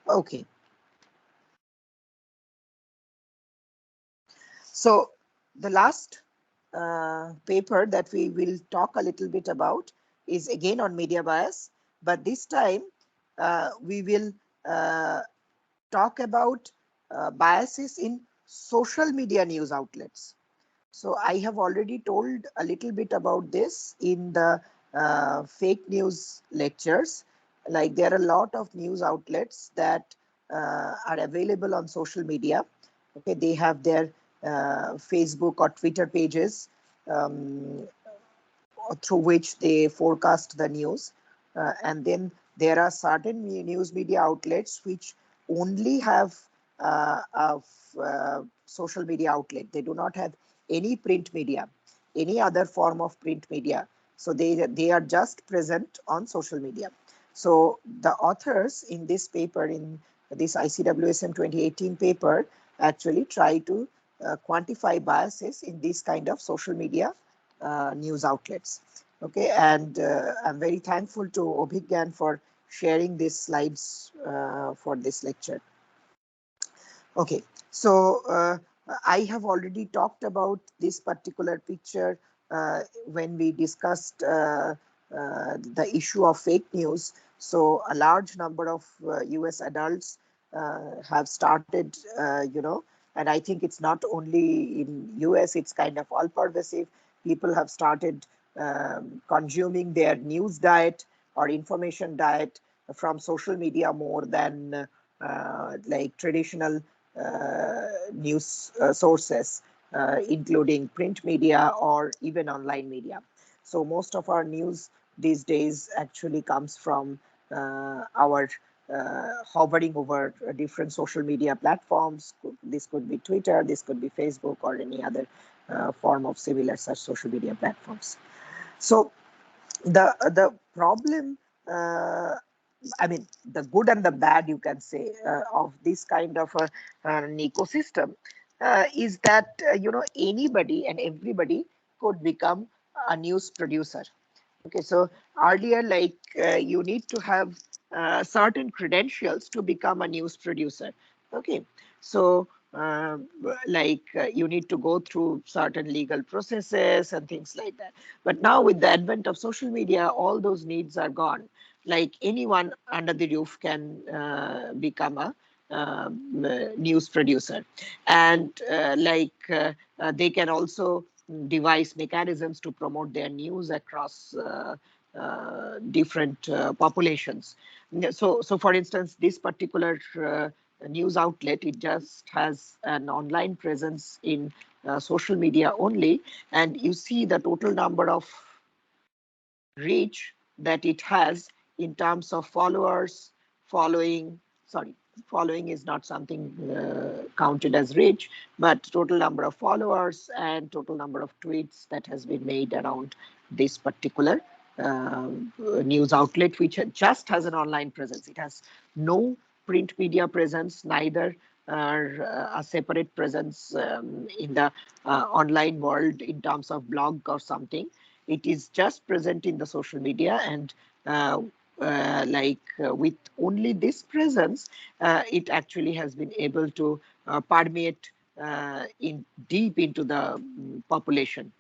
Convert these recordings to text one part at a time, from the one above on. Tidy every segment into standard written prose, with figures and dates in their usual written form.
Okay. So the last paper that we will talk a little bit about is again on media bias, but this time we will uh, talk about biases in social media news outlets. So I have already told a little bit about this in the fake news lectures. Like there are a lot of news outlets that are available on social media. Okay, they have their Facebook or Twitter pages, um, through which they forecast the news. And then there are certain news media outlets which only have social media outlet. They do not have any print media, any other form of print media. So they are just present on social media. So the authors in this paper, in this ICWSM 2018 paper, actually try to quantify biases in this kind of social media news outlets. Okay, and I'm very thankful to Obhigyan for sharing these slides for this lecture. Okay, so I have already talked about this particular picture when we discussed the issue of fake news. So a large number of US adults have started, and I think it's not only in US, it's kind of all pervasive. People have started consuming their news diet or information diet from social media more than like traditional news sources, including print media or even online media. So most of our news these days actually comes from our hovering over different social media platforms. This could be Twitter, this could be Facebook, or any other form of similar such social media platforms. So the problem, I mean, the good and the bad, you can say, of this kind of an ecosystem is that anybody and everybody could become a news producer. Okay, so earlier, like you need to have certain credentials to become a news producer. Okay, so you need to go through certain legal processes and things like that. But now, with the advent of social media, all those needs are gone. Like anyone under the roof can become a news producer, and they can also devise mechanisms to promote their news across different populations. So for instance, this particular news outlet, it just has an online presence in social media only, and you see the total number of reach that it has in terms of followers, following, sorry, following is not something counted as reach, but total number of followers and total number of tweets that has been made around this particular uh, news outlet, which just has an online presence. It has no print media presence, neither a separate presence in the online world in terms of blog or something. It is just present in the social media, and with only this presence, it actually has been able to permeate in deep into the population.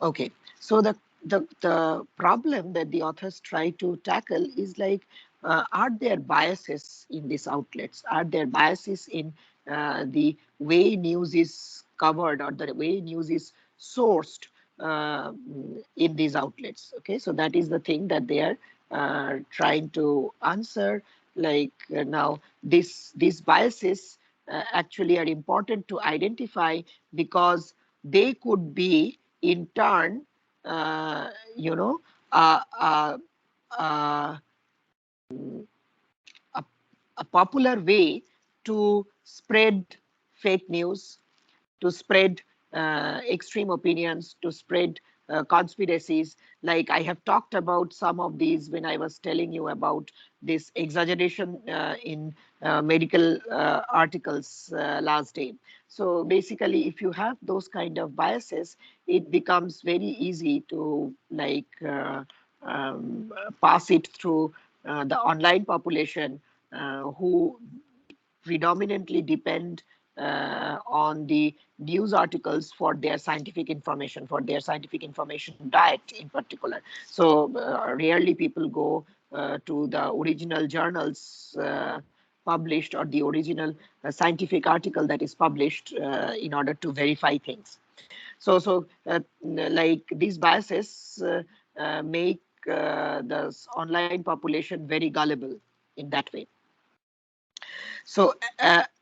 Okay, so the problem that the authors try to tackle is like, are there biases in these outlets? Are there biases in the way news is covered or the way news is sourced uh, in these outlets? Okay, so that is the thing that they are trying to answer. Like now, these biases actually are important to identify because they could be in turn, uh, you know, uh, uh, uh, a, a popular way to spread fake news, to spread extreme opinions, to spread conspiracies. Like I have talked about some of these when I was telling you about this exaggeration in medical articles last day. So basically, if you have those kind of biases, it becomes very easy to pass it through the online population who predominantly depend on the news articles for their scientific information, for their scientific information diet in particular. So rarely people go to the original journals published, or the original scientific article that is published in order to verify things. So like these biases make the online population very gullible in that way. So,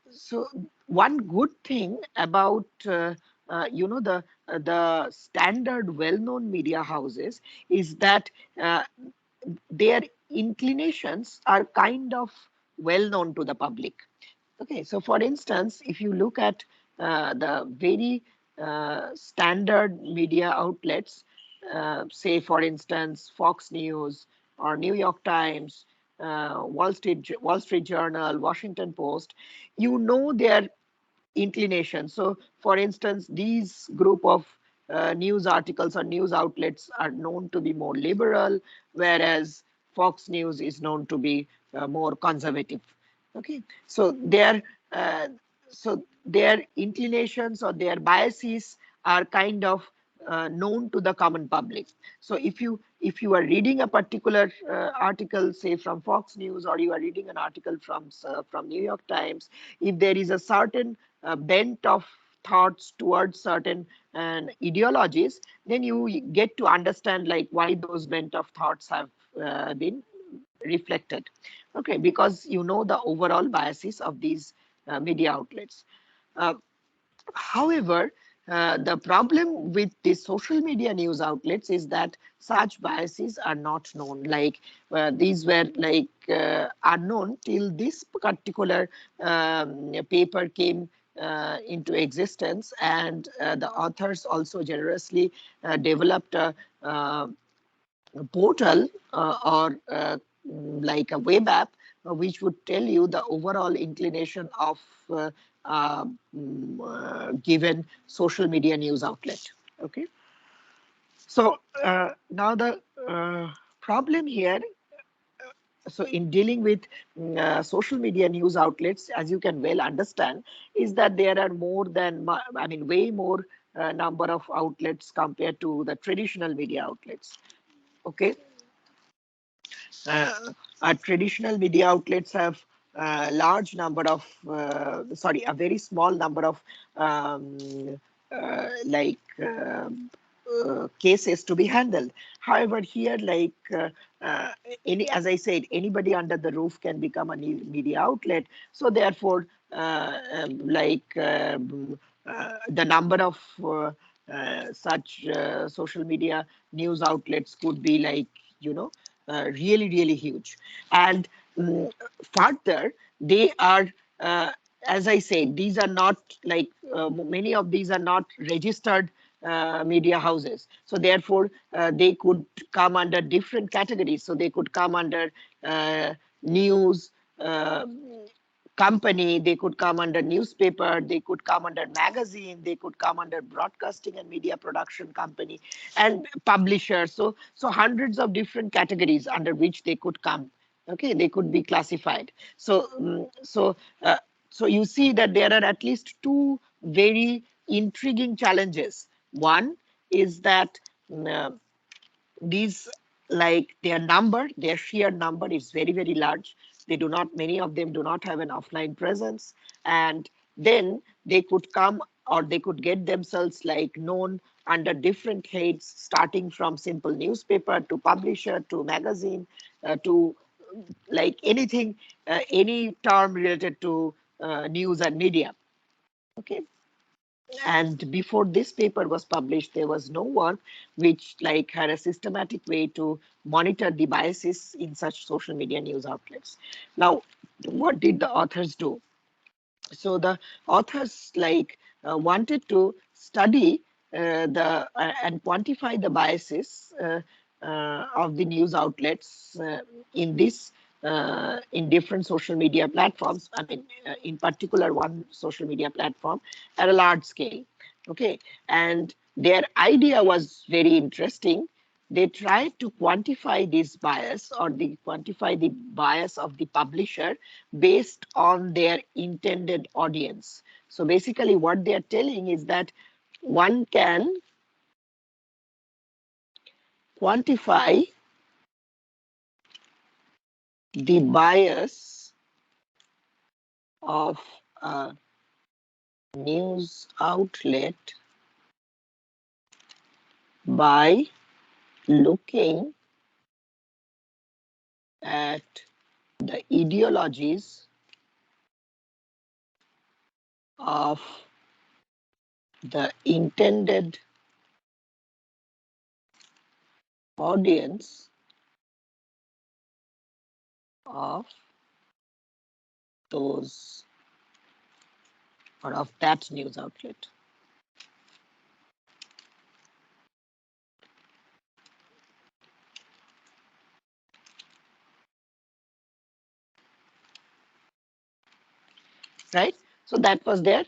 so one good thing about the standard well-known media houses is that uh, their inclinations are kind of well known to the public. Okay, so for instance, if you look at the very standard media outlets, say for instance Fox News or New York Times, Wall Street Journal, Washington Post, you know their inclination. So, for instance, these group of news articles or news outlets are known to be more liberal, whereas Fox News is known to be more conservative. Okay, so uh, their inclinations or their biases are kind of known to the common public. So if you are reading a particular article, say from Fox News, or you are reading an article from New York Times, if there is a certain bent of thoughts towards certain ideologies, then you get to understand like why those bent of thoughts have been reflected. Okay, because you know the overall biases of these media outlets. Uh, However, the problem with the social media news outlets is that such biases are not known. Like these were like unknown till this particular paper came into existence, and the authors also generously developed uh, a portal or like a web app which would tell you the overall inclination of uh, given social media news outlet. Okay, so now the problem here, so in dealing with social media news outlets, as you can well understand, is that there are more than, I mean, way more number of outlets compared to the traditional media outlets. Okay, uh, our traditional media outlets have a large number of, sorry, a very small number of um, like cases to be handled. However, here, like any, as I said, anybody under the roof can become a media outlet. So therefore, the number of such social media news outlets could be like, you know, really, really huge. And um, further, they are, uh, as I said, these are not like, many of these are not registered media houses. So therefore, they could come under different categories. So they could come under news, uh, company, they could come under newspaper, they could come under magazine, they could come under broadcasting and media production company, and publisher. So hundreds of different categories under which they could come. Okay, they could be classified. So you see that there are at least two very intriguing challenges. One is that uh, these, like their sheer number is very, very large. They do not, many of them do not have an offline presence. And then they could come, or they could get themselves like known under different heads, starting from simple newspaper to publisher to magazine to like anything, any term related to news and media. Okay, and before this paper was published, there was no one which like had a systematic way to monitor the biases in such social media news outlets. Now, what did the authors do? So the authors like wanted to study the and quantify the biases of the news outlets in this in different social media platforms. I mean, in particular, one social media platform at a large scale. Okay, and their idea was very interesting. they try to quantify this bias, or they quantify the bias of the publisher based on their intended audience. So basically what they are telling is that one can quantify the bias of a news outlet by looking at the ideologies of the intended audience of those, or of that news outlet. Right? So that was their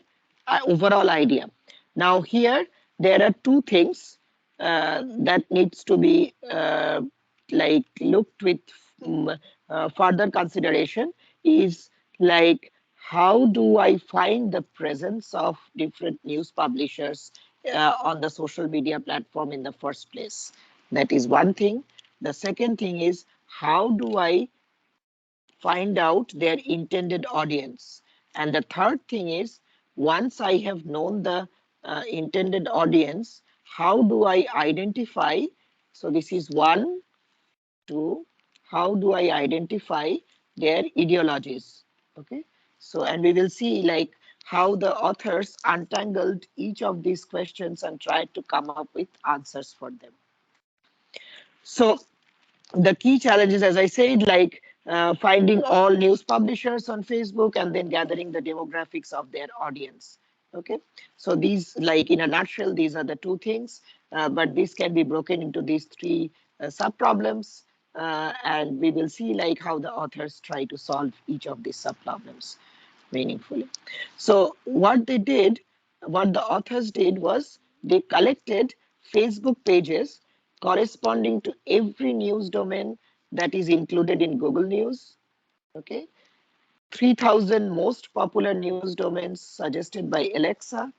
overall idea. Now here there are two things that needs to be like looked with further consideration, is like, how do I find the presence of different news publishers on the social media platform in the first place? That is one thing. The second thing is, how do I find out their intended audience? And the third thing is, once I have known the intended audience, how do I identify? So this is one, two, how do I identify their ideologies? Okay. So, and we will see like how the authors untangled each of these questions and tried to come up with answers for them. So the key challenges, as I said, like finding all news publishers on Facebook and then gathering the demographics of their audience. Okay, so these, like in a nutshell, these are the two things, but this can be broken into these three sub problems, and we will see like how the authors try to solve each of these sub problems meaningfully. So what they did, what the authors did was they collected Facebook pages corresponding to every news domain that is included in Google News. Okay, 3,000 most popular news domains suggested by Alexa,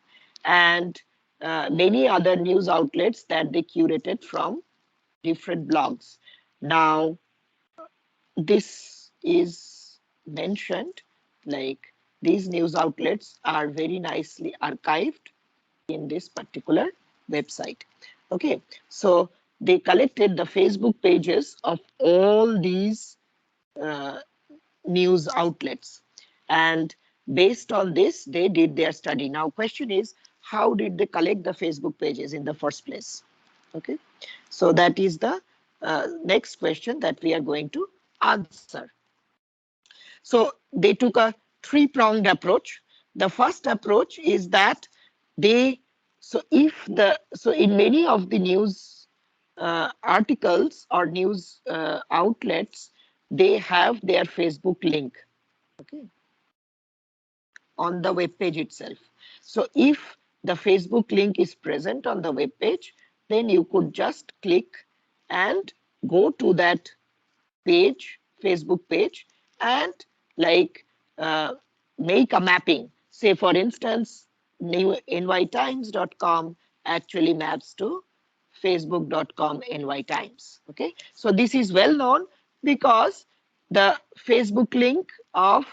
and many other news outlets that they curated from different blogs. Now, this is mentioned, like these news outlets are very nicely archived in this particular website. Okay, so they collected the Facebook pages of all these uh, news outlets, and based on this they did their study. Now question is, how did they collect the Facebook pages in the first place? Okay, so that is the next question that we are going to answer. So they took a three-pronged approach. The first approach is that they, so in many of the news articles or news outlets, they have their Facebook link, okay, on the web page itself. So if the Facebook link is present on the web page, then you could just click and go to that page, Facebook page, and like uh, make a mapping. Say, for instance, new nytimes.com actually maps to facebook.com nytimes. Okay, so this is well known because the Facebook link of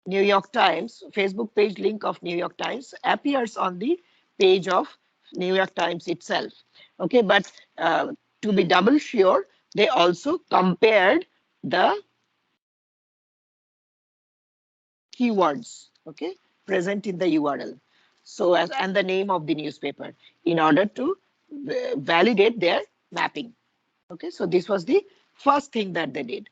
New York Times, Facebook page link of New York Times appears on the page of New York Times itself. Okay, but to be double sure, they also compared the keywords, okay, present in the URL. So as, and the name of the newspaper, in order to validate their mapping. Okay, so this was the first thing that they did.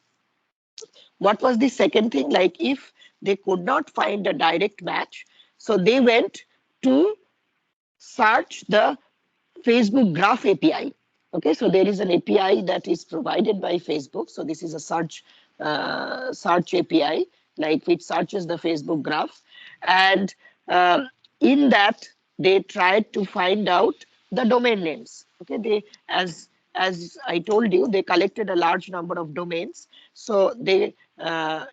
What was the second thing? Like if they could not find a direct match, so they went to search the Facebook Graph API. Okay, so there is an API that is provided by Facebook. So this is a search API, like which searches the Facebook graph, and in that they tried to find out the domain names. Okay, they, as as I told you, they collected a large number of domains. So they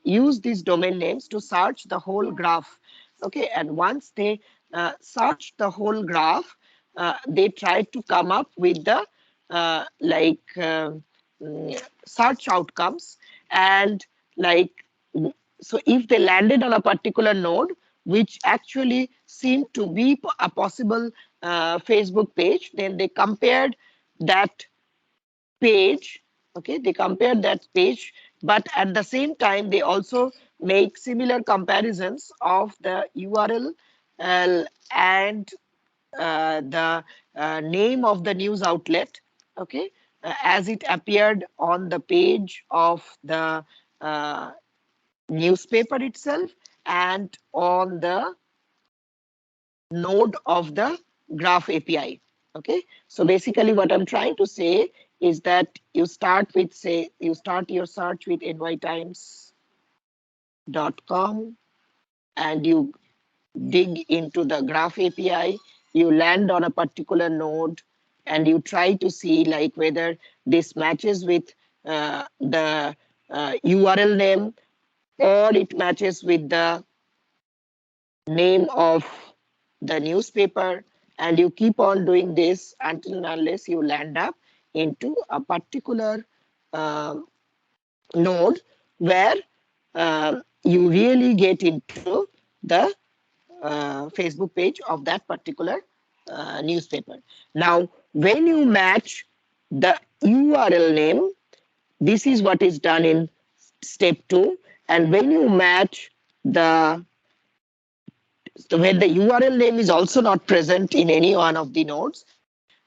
use these domain names to search the whole graph. Okay, and once they search the whole graph, they try to come up with the search outcomes, and like so if they landed on a particular node which actually seemed to be a possible Facebook page, then they compared that page. Okay, they compared that page, but at the same time they also make similar comparisons of the URL and the name of the news outlet. Okay, as it appeared on the page of the uh, newspaper itself and on the node of the graph API. Okay, so basically what I'm trying to say is that you start with, say, you start your search with nytimes.com and you dig into the graph API, you land on a particular node and you try to see like whether this matches with the URL name, or it matches with the name of the newspaper, and you keep on doing this until and unless you land up into a particular um, node where you really get into the Facebook page of that particular newspaper. Now, when you match the URL name, this is what is done in step 2. And when you match the when the URL name is also not present in any one of the nodes,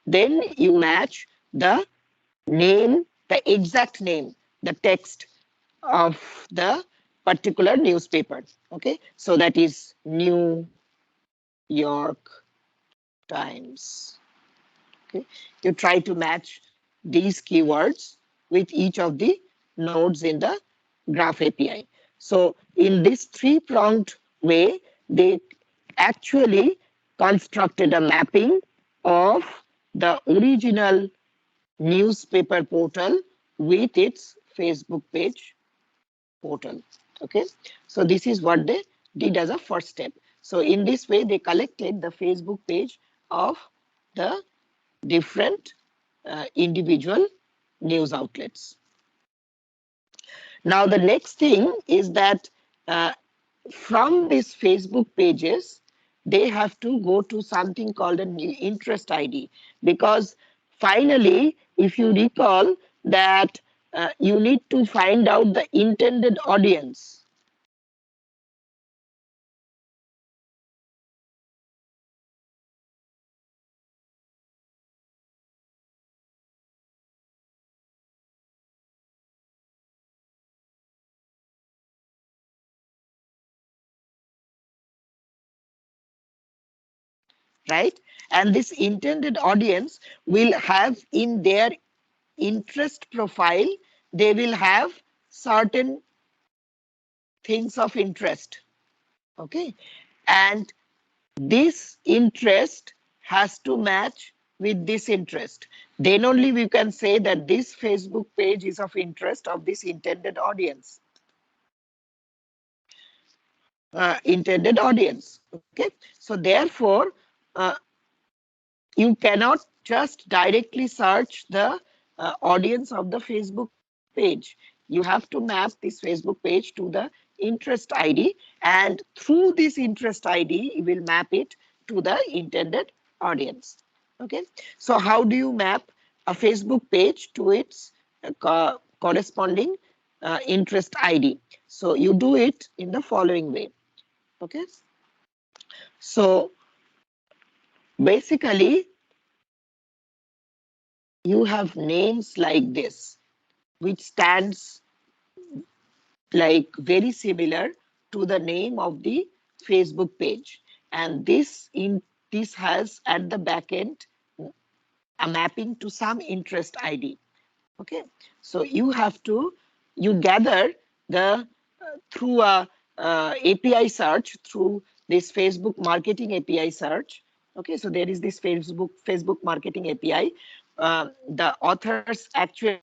then you match the name, the exact name, the text of the particular newspaper. Okay, so that is New York Times. Okay, you try to match these keywords with each of the nodes in the graph API. So in this three-pronged way, they actually constructed a mapping of the original newspaper portal with its Facebook page portal. Okay, so this is what they did as a first step. So in this way, they collected the Facebook page of the different individual news outlets. Now, the next thing is that uh, from these Facebook pages, they have to go to something called an interest ID, because finally, if you recall that you need to find out the intended audience. Right? And this intended audience will have in their interest profile, they will have certain things of interest. Okay, and this interest has to match with this interest. Then only we can say that this Facebook page is of interest of this intended audience. Okay, so therefore you cannot just directly search the audience of the Facebook page. You have to map this Facebook page to the interest ID, and through this interest ID, you will map it to the intended audience. Okay, so how do you map a Facebook page to its corresponding interest ID? So you do it in the following way. Okay, so basically, you have names like this, which stands like very similar to the name of the Facebook page. And this has at the back end a mapping to some interest ID. Okay, so you gather the through a API search, through this Facebook marketing API search. Okay, so there is this Facebook marketing API. the authors actually use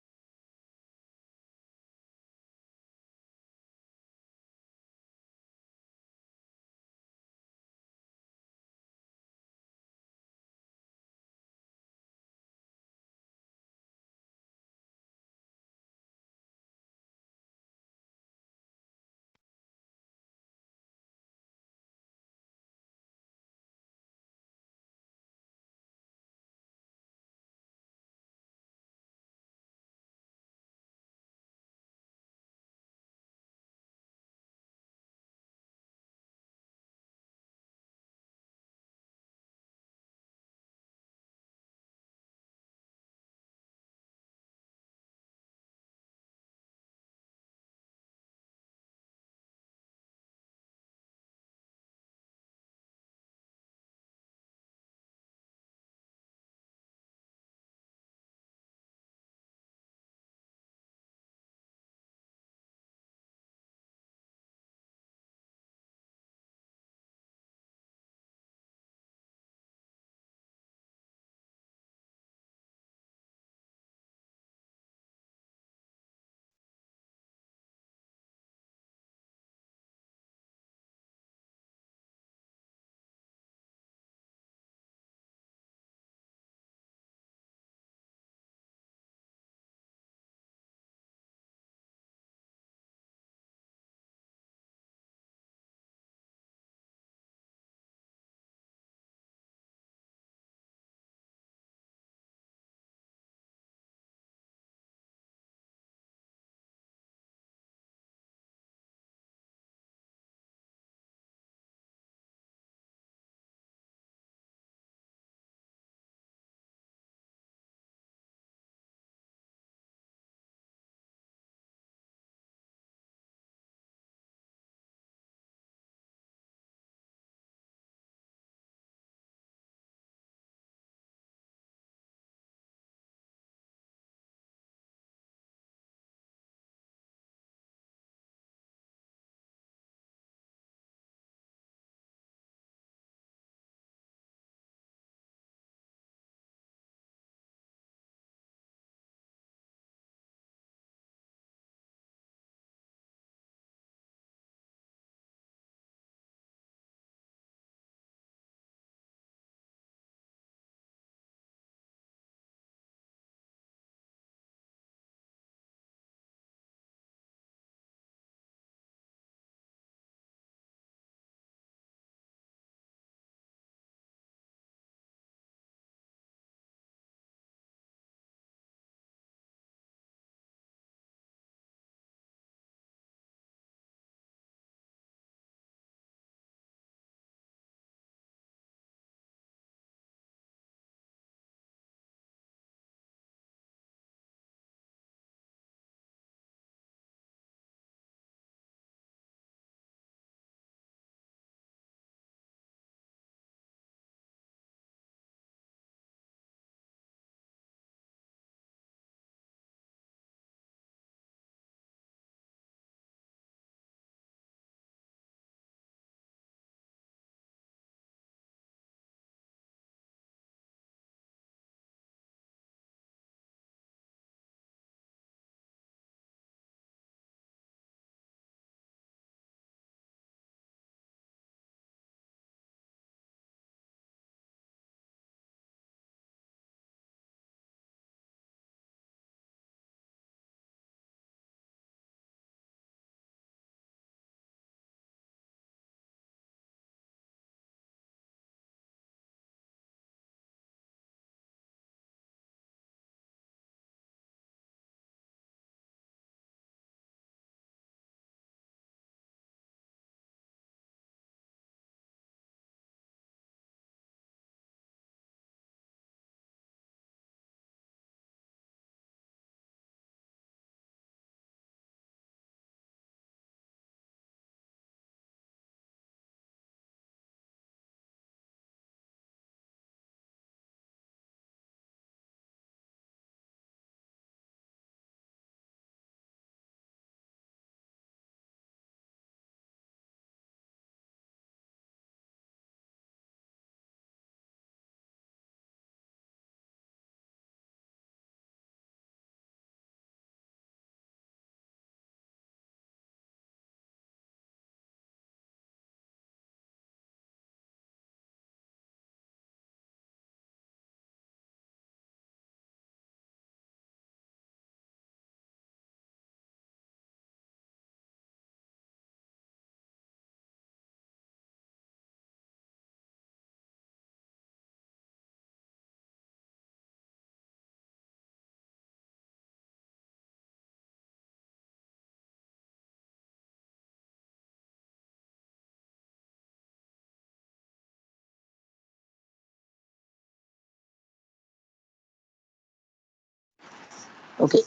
Okay,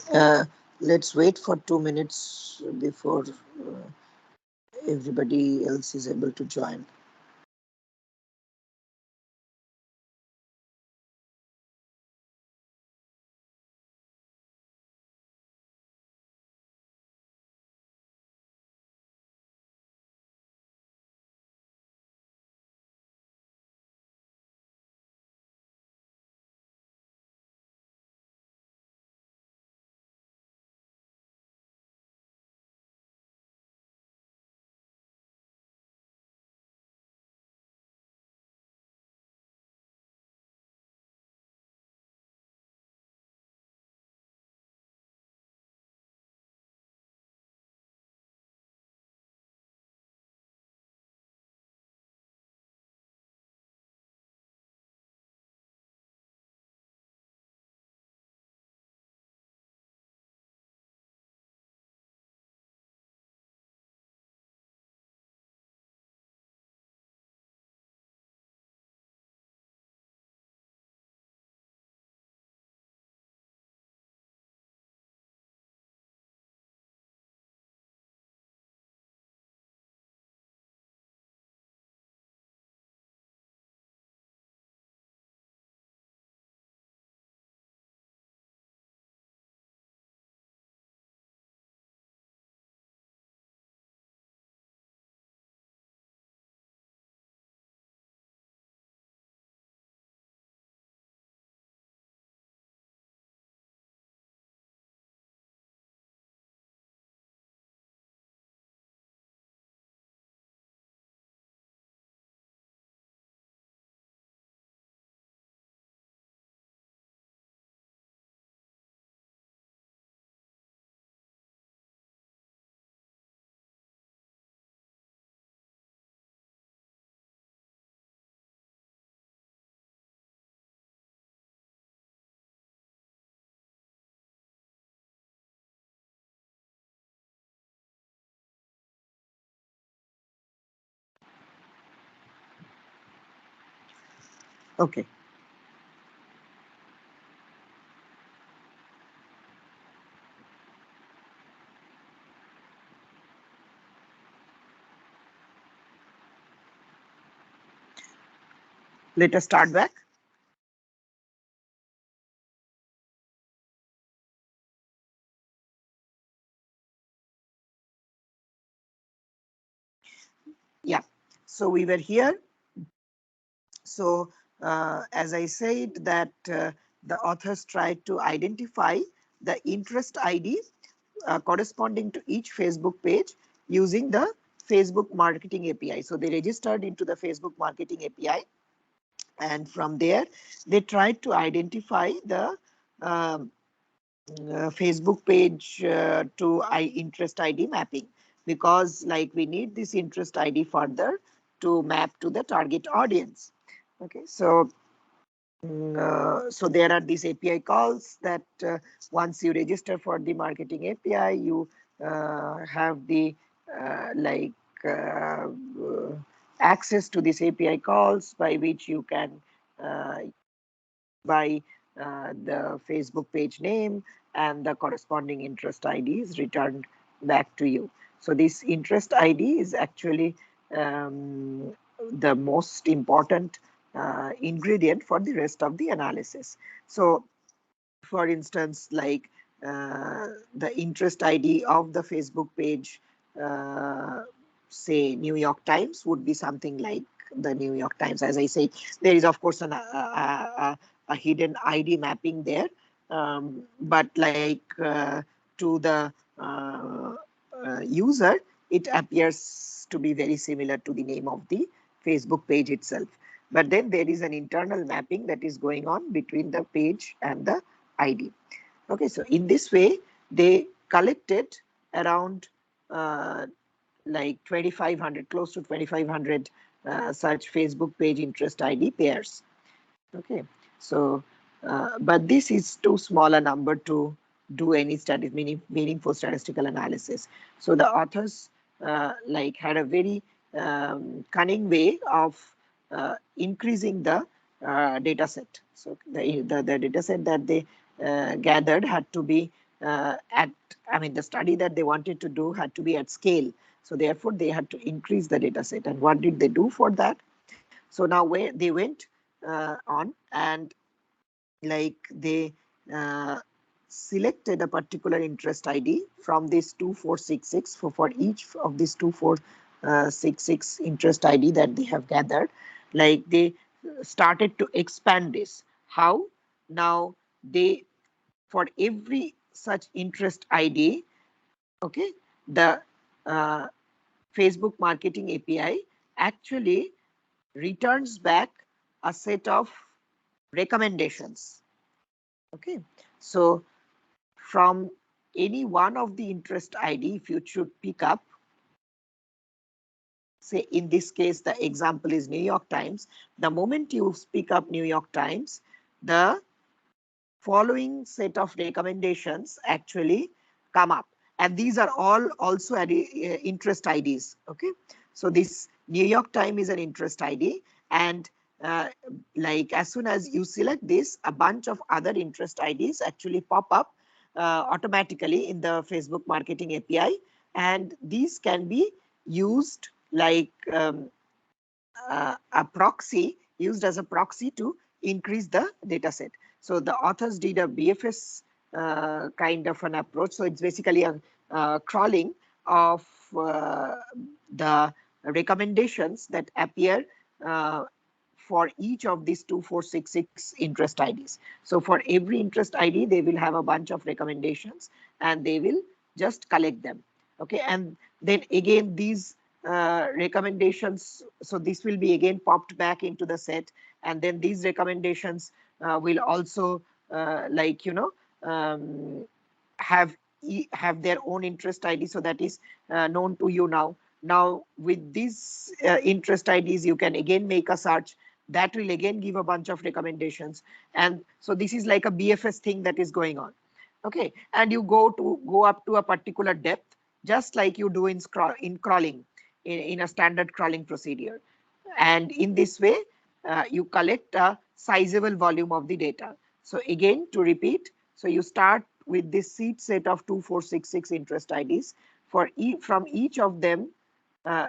let's wait for 2 minutes before everybody else is able to join. Okay, let us start back. Yeah, so we were here. So, as I said, that the authors tried to identify the interest ID corresponding to each Facebook page using the Facebook Marketing API. So, they registered into the Facebook Marketing API, and from there, they tried to identify the um, Facebook page to interest ID mapping, because like we need this interest ID further to map to the target audience. Okay, so so there are these API calls that once you register for the marketing API, you have the like uh, uh, access to these API calls by which you can by the Facebook page name, and the corresponding interest ID is returned back to you. So this interest ID is actually the most important ingredient for the rest of the analysis. So for instance, like the interest ID of the Facebook page, uh, say New York Times, would be something like the New York Times. As I said, there is of course a hidden ID mapping there, but like to the user, it appears to be very similar to the name of the Facebook page itself. But then there is an internal mapping that is going on between the page and the ID. Okay, so in this way, they collected around uh, like 2,500, close to 2,500 such Facebook page interest ID pairs. Okay, so but this is too small a number to do any meaningful statistical analysis. So the authors like had a very cunning way of increasing the data set. So the data set that they gathered had to be the study that they wanted to do had to be at scale. So therefore, they had to increase the data set. And what did they do for that? So now where they went on and they uh, selected a particular interest ID from this 2466 for each of these 2466 interest ID that they have gathered. They started to expand this. How? Now they, for every such interest ID, okay, the uh, Facebook marketing API actually returns back a set of recommendations. Okay, so from any one of the interest ID, if you should pick up, say in this case, the example is New York Times. The moment you pick up New York Times, the following set of recommendations actually come up, and these are all also interest IDs. Okay, so this New York Times is an interest ID, and uh, as soon as you select this, a bunch of other interest IDs actually pop up automatically in the Facebook marketing API, and these can be used a proxy, used as a proxy to increase the data set. So the authors did a BFS kind of an approach. So it's basically a crawling of the recommendations that appear uh, for each of these 2466 interest IDs. So for every interest ID, they will have a bunch of recommendations and they will just collect them. Okay, and then again, these recommendations, so this will be again popped back into the set, and then these recommendations will also um, have have their own interest ID, so that is known to you now. Now with these interest IDs, you can again make a search that will again give a bunch of recommendations, and so this is like a BFS thing that is going on. Okay, and you go up to a particular depth, just like you do in crawling, in a standard crawling procedure, and in this way you collect a sizable volume of the data. So again, to repeat, so you start with this seed set of 2466 interest IDs. From each of them,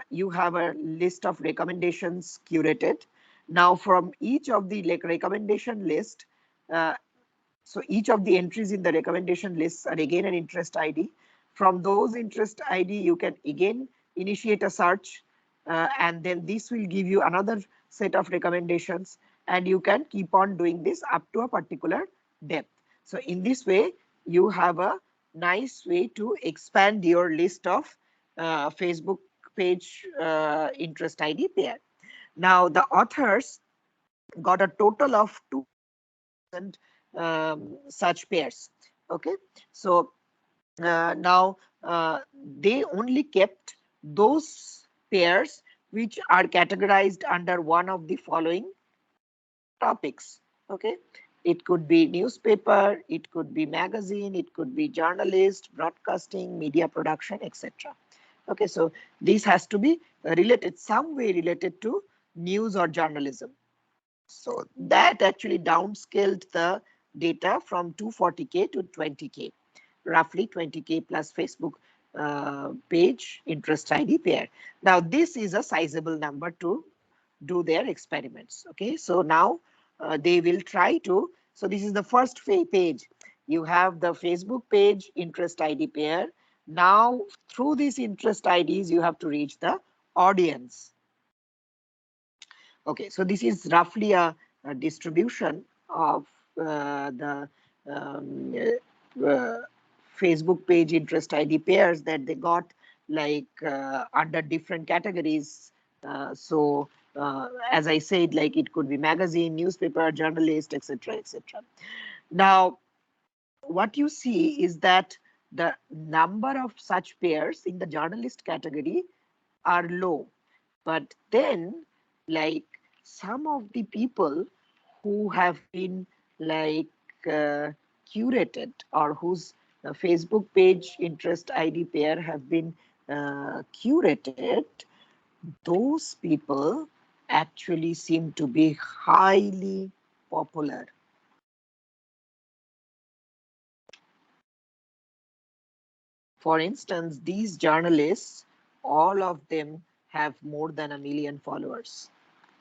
you have a list of recommendations curated. Now from each of the recommendation list, uh, so each of the entries in the recommendation lists are again an interest ID. From those interest ID, you can again initiate a search, and then this will give you another set of recommendations, and you can keep on doing this up to a particular depth. So in this way, you have a nice way to expand your list of Facebook page interest ID pair. Now the authors got a total of 2,000 such pairs. Okay, so now they only kept those pairs which are categorized under one of the following topics. Okay, it could be newspaper, it could be magazine, it could be journalist, broadcasting, media production, etc. Okay, so this has to be related, some way related to news or journalism. So that actually downscaled the data from 240K to 20K, roughly 20K plus Facebook page interest ID pair. Now this is a sizable number to do their experiments. Okay, so now they will try to, so this is the first page. You have the Facebook page interest ID pair. Now through these interest IDs, you have to reach the audience. Okay, so this is roughly a distribution of the um, Facebook page interest ID pairs that they got under different categories. As I said, like it could be magazine, newspaper, journalist, etc., etc. Now, what you see is that the number of such pairs in the journalist category are low. But then, like some of the people who have been like curated, or whose Facebook page interest ID pair have been curated, those people actually seem to be highly popular. For instance, these journalists, all of them have more than 1 million followers.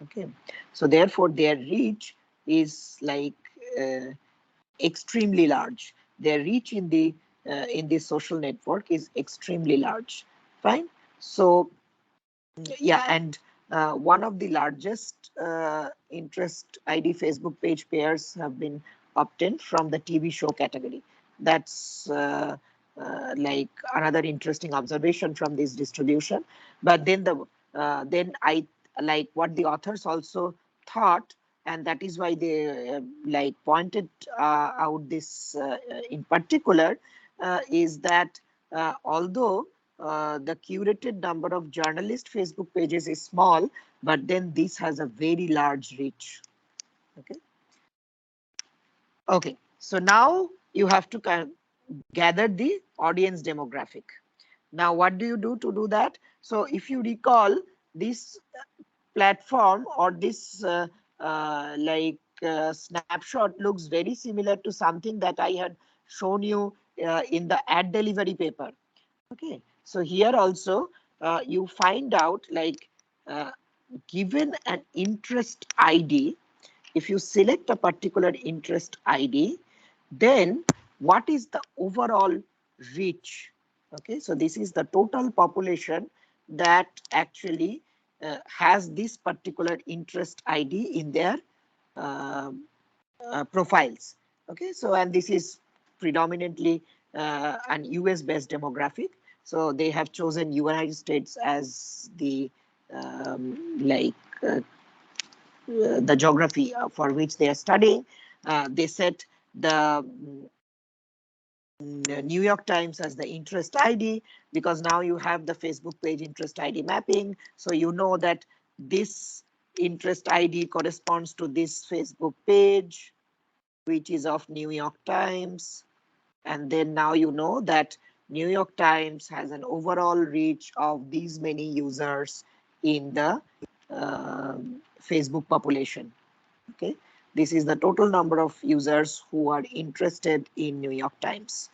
Okay, so therefore their reach is like extremely large. Their reach in the social network is extremely large. Fine. So yeah, and one of the largest interest ID Facebook page pairs have been obtained from the TV show category. That's like another interesting observation from this distribution. But then I like what the authors also thought, and that is why they like pointed out this in particular, is that although the curated number of journalist Facebook pages is small, but then this has a very large reach. Okay. Okay. So now you have to kind of gather the audience demographic. Now, what do you do to do that? So if you recall, this platform or this snapshot looks very similar to something that I had shown you in the ad delivery paper. Okay, so here also you find out like uh, given an interest ID, if you select a particular interest ID, then what is the overall reach? Okay, so this is the total population that actually has this particular interest ID in their uh, profiles. Okay, so and this is predominantly an US based demographic. So they have chosen United States as the like the geography for which they are studying. They set the New York Times as the interest ID because now you have the Facebook page interest ID mapping. So you know that this interest ID corresponds to this Facebook page, which is of New York Times. And then now you know that New York Times has an overall reach of these many users in the uh, Facebook population. Okay, this is the total number of users who are interested in New York Times.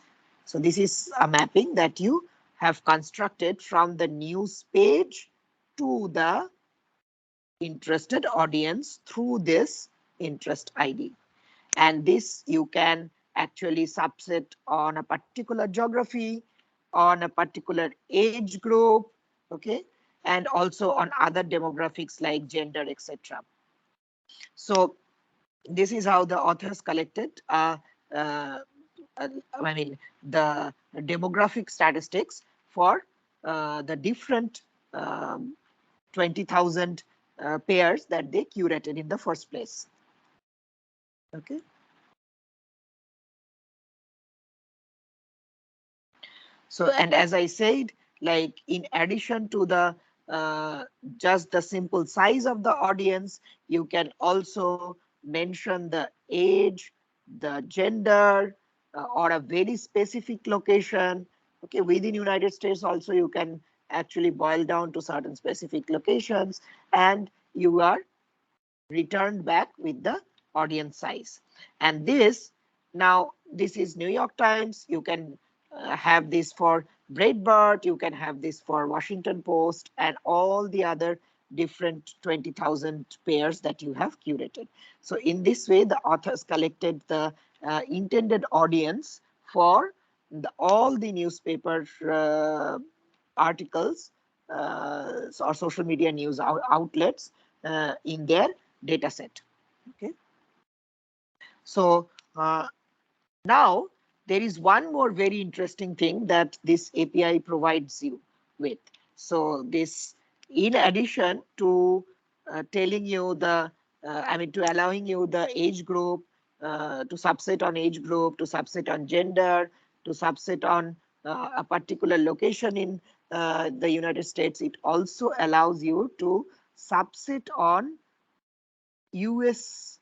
So this is a mapping that you have constructed from the news page to the interested audience through this interest ID. And this you can actually subset on a particular geography, on a particular age group, okay, and also on other demographics like gender, etc. So this is how the authors collected uh, I mean the demographic statistics for the different 20,000 pairs that they curated in the first place. Okay. So, and as I said, like in addition to the uh, just the simple size of the audience, you can also mention the age, the gender, or a very specific location. Okay, within United States also you can actually boil down to certain specific locations, and you are returned back with the audience size. And this, now this is New York Times. You can have this for Breitbart, you can have this for Washington Post and all the other different 20,000 pairs that you have curated. So in this way, the authors collected the intended audience for all the newspaper articles or social media news outlets in their data set. Okay. So now there is one more very interesting thing that this API provides you with. So this, in addition to telling you the, to allowing you the age group, to subset on age group, to subset on gender, to subset on a particular location in the United States, it also allows you to subset on US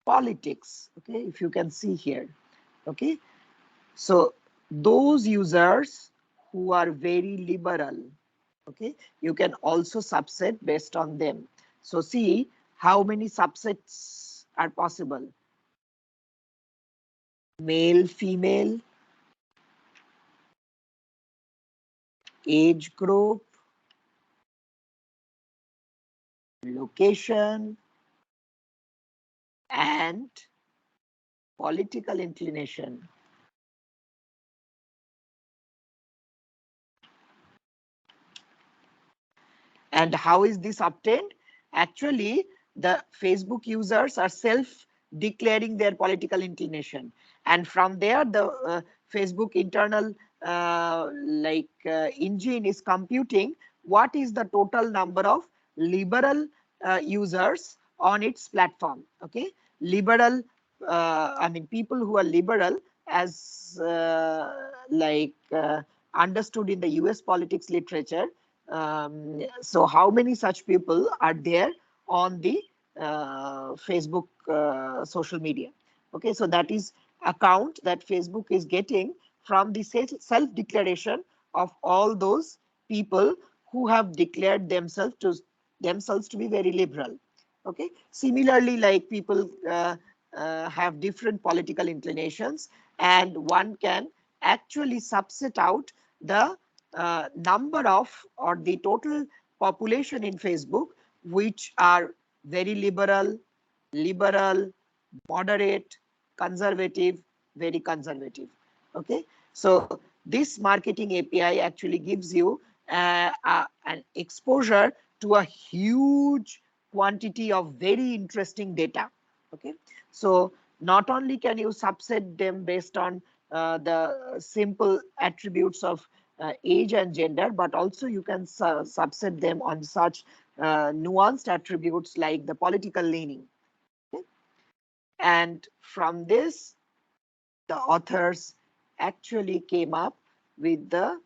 politics. Okay, if you can see here. Okay, so those users who are very liberal, okay, you can also subset based on them. So see how many subsets are possible: male, female, age group, location, and political inclination. And how is this obtained? Actually, the Facebook users are self-declaring their political inclination. And from there, the Facebook internal engine is computing what is the total number of liberal users on its platform. Okay, liberal, I mean, people who are liberal as understood in the US politics literature. So how many such people are there on the Facebook social media? Okay, so that is account that Facebook is getting from the self-declaration of all those people who have declared themselves to be very liberal. Okay, similarly, like people have different political inclinations, and one can actually subset out the number of, or the total population in Facebook, which are very liberal, moderate, conservative, very conservative. Okay, so this marketing API actually gives you an exposure to a huge quantity of very interesting data. Okay, so not only can you subset them based on the simple attributes of age and gender, but also you can subset them on such nuanced attributes like the political leaning. Okay? And from this, the authors actually came up with the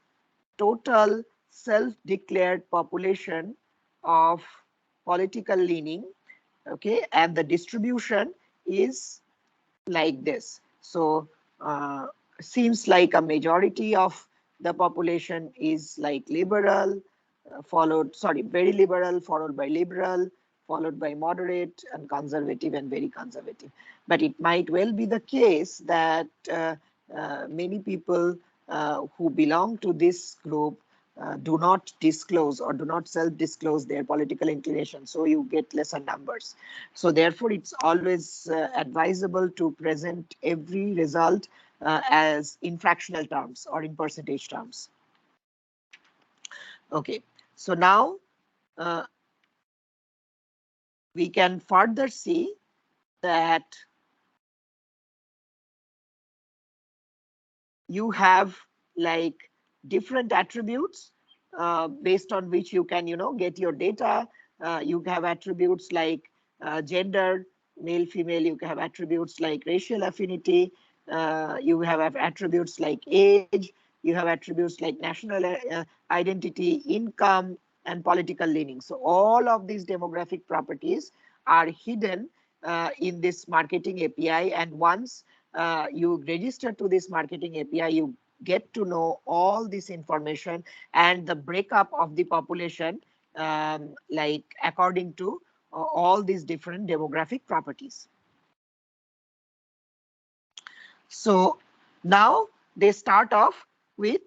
total self-declared population of political leaning. Okay, and the distribution is like this. So seems like a majority of the population is like liberal, very liberal, followed by liberal, followed by moderate and conservative and very conservative. But it might well be the case that many people who belong to this group do not disclose or do not self-disclose their political inclination, so you get lesser numbers. So therefore, it's always advisable to present every result as in fractional terms or in percentage terms. Okay, so now we can further see that you have like different attributes based on which you can, get your data. You have attributes like gender, male, female. You have attributes like racial affinity. You have attributes like age. You have attributes like national identity, income, and political leaning. So all of these demographic properties are hidden in this marketing API. And once you register to this marketing API, you get to know all this information and the breakup of the population like according to all these different demographic properties. So now they start off with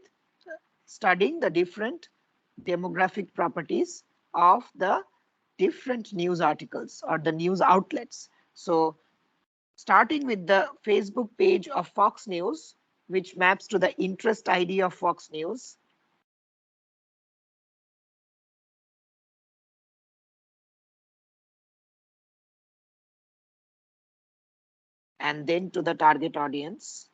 studying the different demographic properties of the different news articles or the news outlets. So starting with the Facebook page of Fox News, which maps to the interest ID of Fox News. And then to the target audience.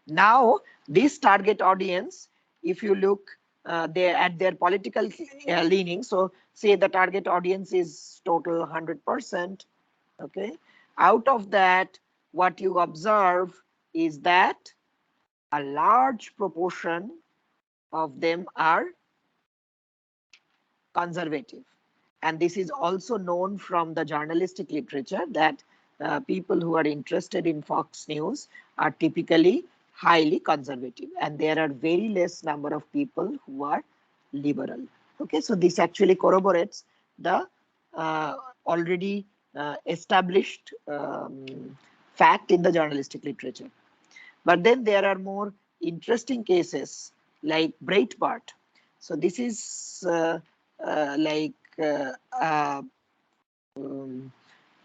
Now, this target audience, if you look at their political leaning, so say the target audience is total 100%, okay? Out of that, what you observe is that a large proportion of them are conservative. And this is also known from the journalistic literature that people who are interested in Fox News are typically highly conservative, and there are very less number of people who are liberal. Okay, so this actually corroborates the already established fact in the journalistic literature. But then there are more interesting cases like Breitbart. So this is like um,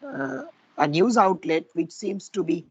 uh, a news outlet which seems to be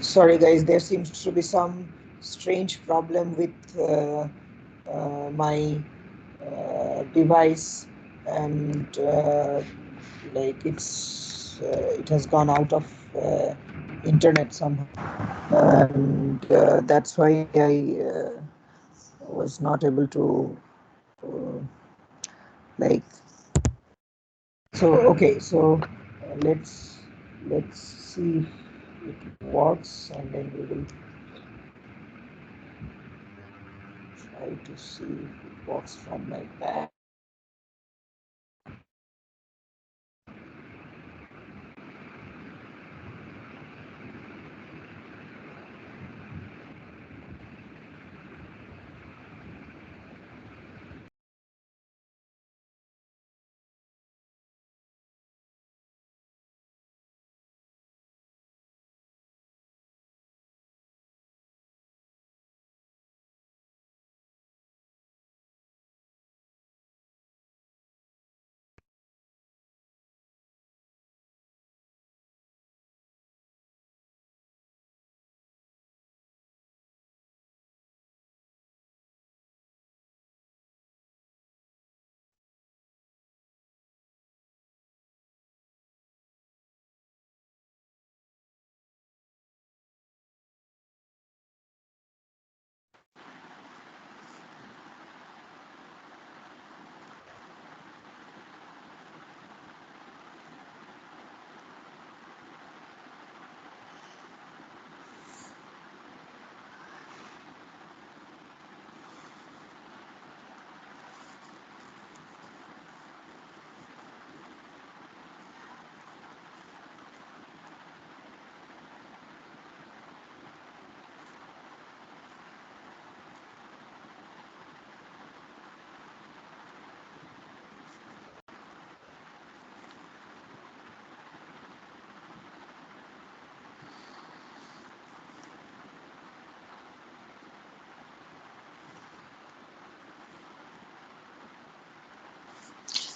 Sorry guys, there seems to be some strange problem with my device, and like it has gone out of internet somehow, and that's why I was not able to uh, like. So okay, so let's see if it works, and then we will try to see if it works from my back.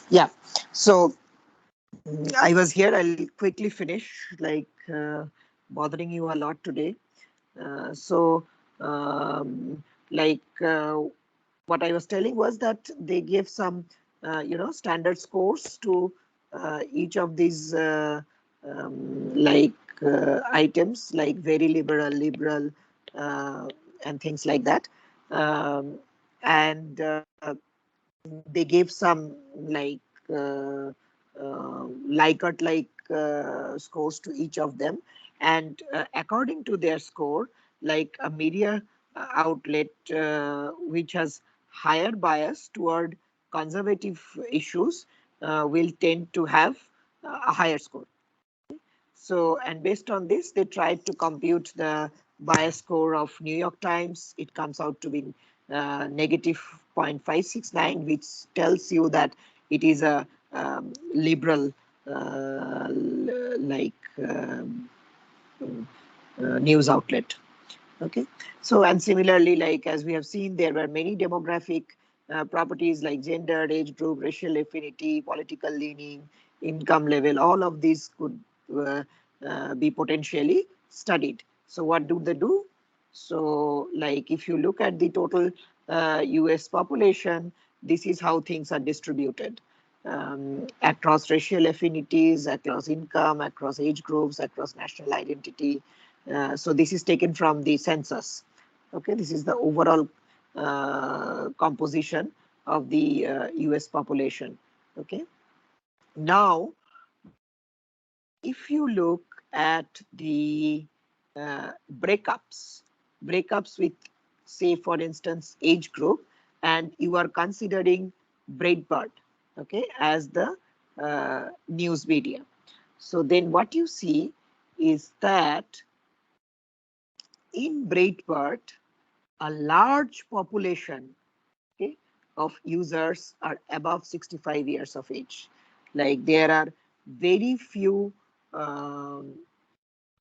Yeah. So I was here. I'll quickly finish, like bothering you a lot today. So, like what I was telling was that they gave some, standard scores to each of these items, like very liberal, liberal, uh, and things like that. Um, and they gave some like uh, Likert scores to each of them, and according to their score, like a media outlet which has higher bias toward conservative issues will tend to have a higher score. So, and based on this, they tried to compute the bias score of New York Times. It comes out to be negative 0.569, which tells you that it is a liberal, like news outlet. Okay. So, and similarly, like as we have seen, there were many demographic properties like gender, age group, racial affinity, political leaning, income level. All of these could uh, be potentially studied. So what do they do? So like if you look at the total US population, this is how things are distributed across racial affinities, across income, across age groups, across national identity. So this is taken from the census. Okay, this is the overall composition of the US population. Okay, now if you look at the breakups, breakups with, say, for instance, age group, and you are considering Breitbart, okay, as the news media. So then what you see is that in Breitbart, a large population, okay, of users are above 65 years of age. Like there are very few um,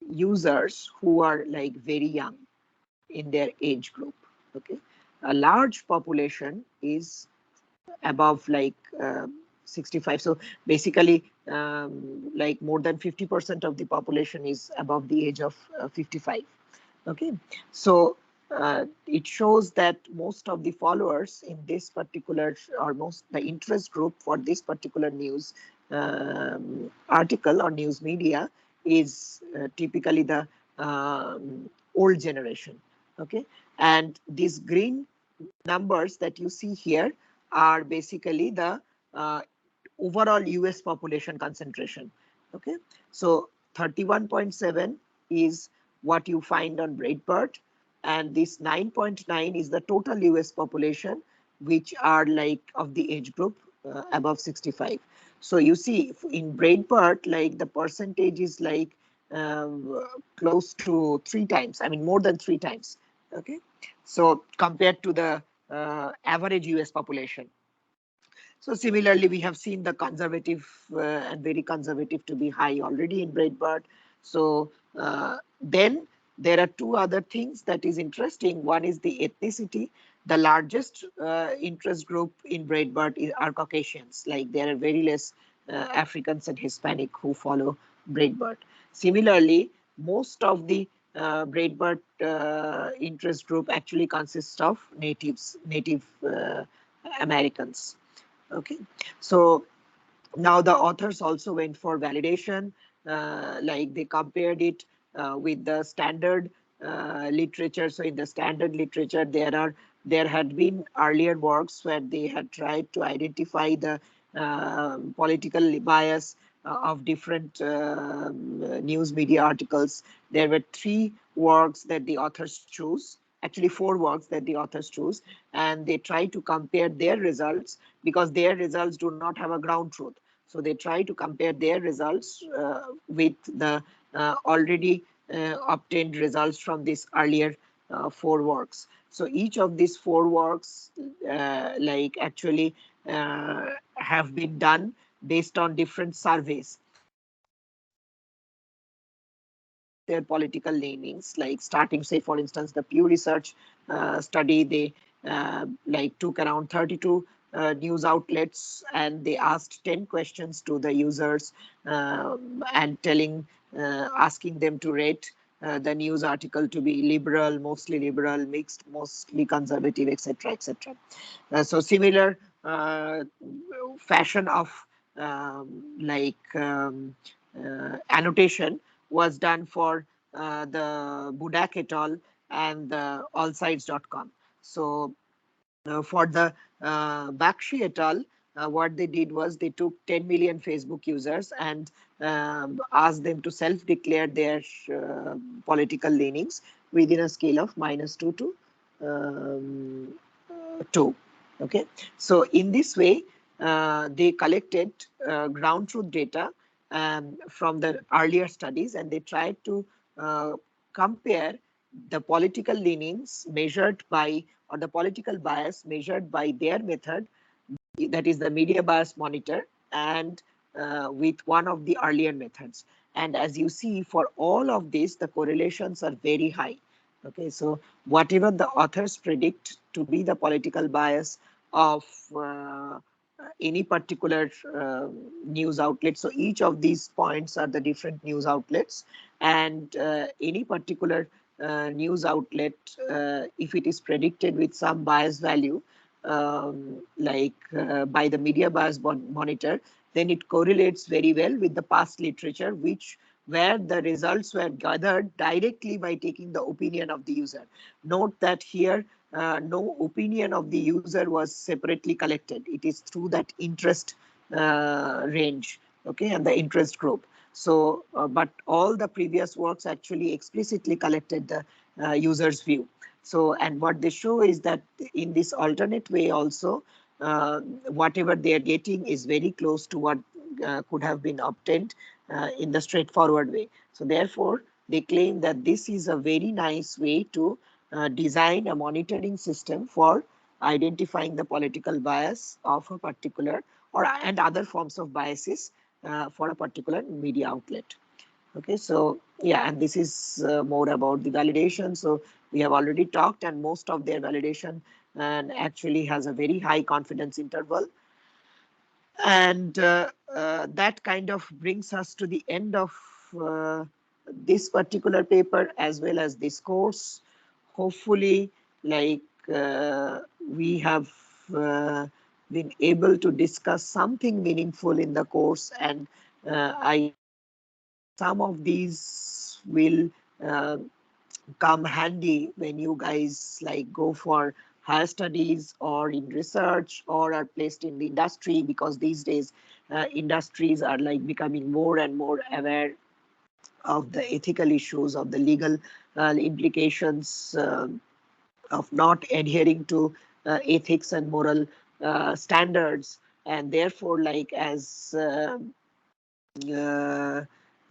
users who are like very young in their age group. Okay, a large population is above like 65. So basically, like more than 50% of the population is above the age of 55. Okay, so it shows that most of the followers in this particular, or most the interest group for this particular news article or news media is typically the old generation. Okay, and these green numbers that you see here are basically the uh, overall US population concentration. Okay, so 31.7 is what you find on Breitbart, and this 9.9 is the total US population, which are like of the age group above 65. So you see in Breitbart, like the percentage is like close to 3 times, I mean more than 3 times. Okay, so compared to the average US population. So similarly, we have seen the conservative and very conservative to be high already in Breitbart. So then there are two other things that is interesting. One is the ethnicity. The largest interest group in Breitbart are Caucasians. Like there are very less Africans and Hispanic who follow Breitbart. Similarly, most of the Breitbart interest group actually consists of native Americans. Okay, so now the authors also went for validation, like they compared it with the standard literature. So in the standard literature, there had been earlier works where they had tried to identify the political bias of different news media articles. There were three works that the authors chose, actually four works that the authors chose, and they try to compare their results because their results do not have a ground truth. So they try to compare their results with the already obtained results from these earlier four works. So each of these four works like actually have been done based on different surveys. Their political leanings, like starting, say, for instance, the Pew Research study, they like took around 32 news outlets and they asked 10 questions to the users and asking them to rate the news article to be liberal, mixed, mostly conservative, etc., etc. So similar fashion of annotation was done for the Budak et al. And the allsides.com. So for the Bakshi et al., what they did was they took 10 million Facebook users and asked them to self-declare their political leanings within a scale of -2 to um, 2. Okay, so in this way, they collected ground truth data from the earlier studies, and they tried to uh, compare the political leanings measured by, or the political bias measured by their method, that is the media bias monitor, and with one of the earlier methods. And as you see, for all of this, the correlations are very high. Okay, so whatever the authors predict to be the political bias of any particular news outlet, so each of these points are the different news outlets, and any particular news outlet, if it is predicted with some bias value, by the media bias monitor, then it correlates very well with the past literature, which where the results were gathered directly by taking the opinion of the user. Note that here no opinion of the user was separately collected. It is through that interest range, okay, and the interest group. So, but all the previous works actually explicitly collected the user's view. So, and what they show is that in this alternate way also, whatever they are getting is very close to what could have been obtained in the straightforward way. So therefore, they claim that this is a very nice way to design a monitoring system for identifying the political bias of a particular, or and other forms of biases for a particular media outlet. Okay, so yeah, and this is more about the validation. So we have already talked, and most of their validation and actually has a very high confidence interval. And that kind of brings us to the end of uh, this particular paper as well as this course. Hopefully, like we have been able to discuss something meaningful in the course, and I hope some of these will uh, come handy when you guys like go for higher studies or in research or are placed in the industry, because these days industries are like becoming more and more aware of the ethical issues, of the legal implications of not adhering to ethics and moral standards. And therefore, like as uh,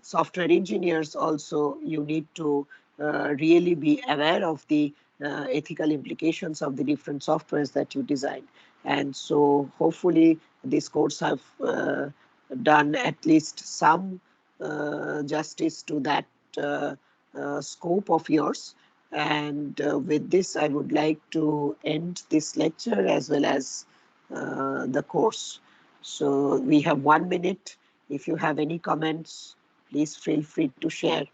software engineers also, you need to really be aware of the ethical implications of the different softwares that you design. And so hopefully this course have done at least some justice to that scope of yours. And with this, I would like to end this lecture as well as the course. So we have 1 minute. If you have any comments, please feel free to share.